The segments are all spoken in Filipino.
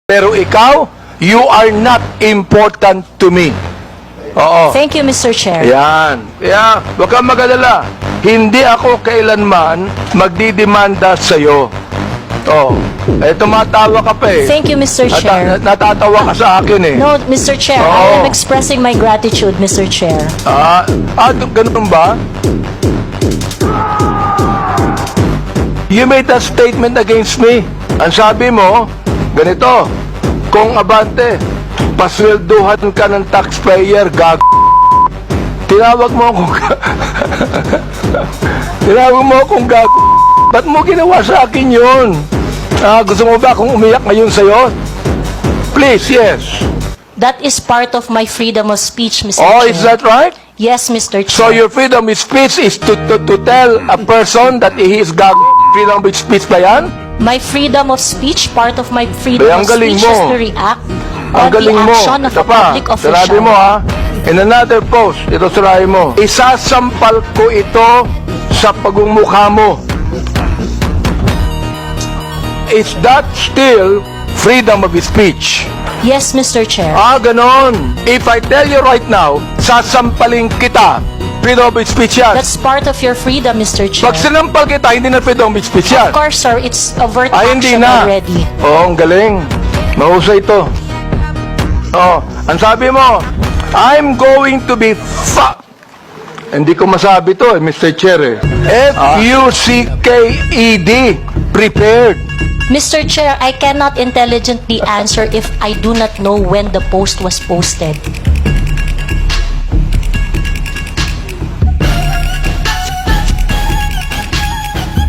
Pero ikaw, you are not important to me. Oo. Thank you, Mr. Chair. Yan. Yeah. Huwag kang mag-alala. Hindi ako kailanman magdidemanda sa'yo. Oh. Eh, tumatawa ka pa eh. Thank you, Mr. Chair. Natatawa ka sa akin eh. No, Mr. Chair, I am expressing my gratitude, Mr. Chair. Ganun ba? You made a statement against me. Ang sabi mo, ganito, kung abante, paswelduhan ka ng taxpayer, tinawag mo akong tinawag mo akong ba't mo ginawa sa akin yun? Gusto mo ba akong umiyak ngayon sa'yo? Please, yes. That is part of my freedom of speech, Mr. Oh, Chair. is that right? Yes, Mr. Chair. So your freedom of speech is to tell a person that he is freedom of speech ba yan? My freedom of speech, part of my freedom Ay, ang of galing speech is mo. to react Ang on the galing mo. action of Ito a public Sinabi official. mo in another post, ito sirahin mo. Isasampal ko ito sa pagmumukha mo. Is that still freedom of speech? Yes, Mr. Chair. Ganon. If I tell you right now, sasampalin kita. Freedom of speech yan. That's part of your freedom, Mr. Chair. Pag sinampal kita, hindi na freedom of speech yan. Of course, sir, it's overt Hindi action na. already. Ang galing. Mahusay ito. Ang sabi mo, I'm going to be Hindi ko masabi to, Mr. Chair. F-U-C-K-E-D. Prepared. Mr. Chair, I cannot intelligently answer if I do not know when the post was posted.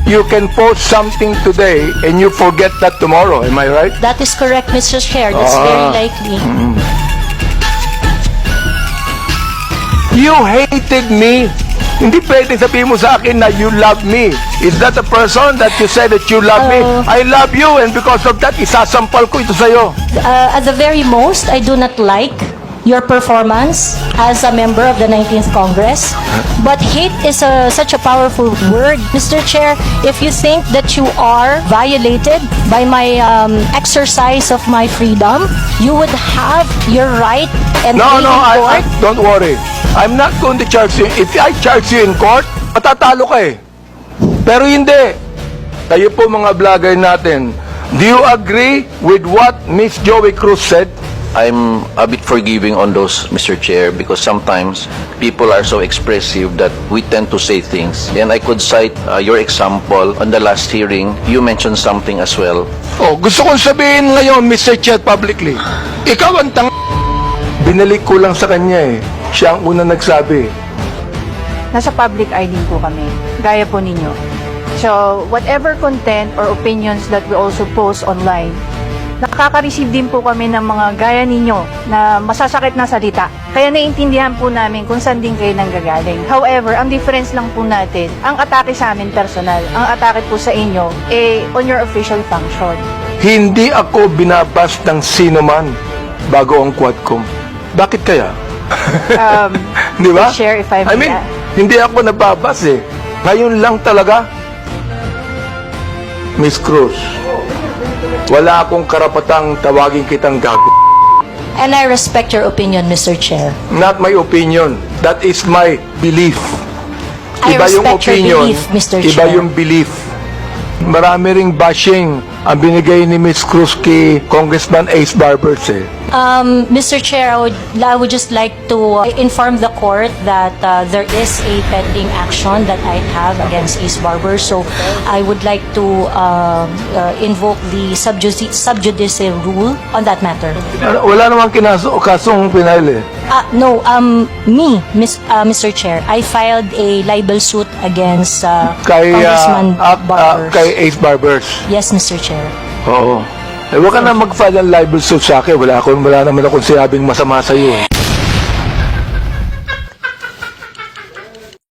You can post something today and you forget that tomorrow. Am I right? That is correct, Mr. Chair. That's very likely. You hated me. Hindi pwede sabihin mo sa akin na you love me. Is that a person that you said that you love me? I love you and because of that, isasampal ko ito sa'yo. At the very most, I do not like your performance as a member of the 19th Congress. But hate is such a powerful word, Mr. Chair. If you think that you are violated by my exercise of my freedom, you would have your right and No, be no, in court. don't worry. I'm not going to charge you. If I charge you in court, matatalo ka eh. Pero hindi. Kayo po mga vlogger natin, do you agree with what Miss Joey Cruz said? I'm a bit forgiving on those, Mr. Chair, because sometimes people are so expressive that we tend to say things. And I could cite your example on the last hearing. You mentioned something as well. Gusto kong sabihin ngayon, Mr. Chair, publicly. Ikaw ang Binalik ko lang sa kanya eh. Siya ang una nagsabi. Nasa public eye din po kami, gaya po ninyo. So, whatever content or opinions that we also post online, nakaka-receive din po kami ng mga gaya ninyo na masasakit na salita. Kaya naiintindihan po namin kung saan din kayo nanggagaling. However, ang difference lang po natin, ang atake sa amin personal, ang atake po sa inyo, on your official function. Hindi ako binabas ng sino man bago ang Quadcom. Bakit kaya? Di ba? Share if I may add. Hindi ako nababas eh. Ngayon lang talaga. Miss Cruz, wala akong karapatang tawagin kitang gago. And I respect your opinion, Mr. Chair. Not my opinion. That is my belief. I respect your belief, Mr. Iba Chair. yung belief. Marami ring bashing ang binigay ni Miss Cruz kay Congressman Ace Barbers eh. Mr. Chair, I would just like to inform the court that there is a pending action that I have against Ace Barber. So I would like to invoke the sub judice rule on that matter. Wala namang kasong pinail eh. No, Mr. Chair, I filed a libel suit against Congressman Barber. Kay Ace Barbers. Yes, Mr. Chair. Oo. Huwag ka na mag-file ng libel suit sa akin. Wala naman akong sinabing masama sa iyo eh.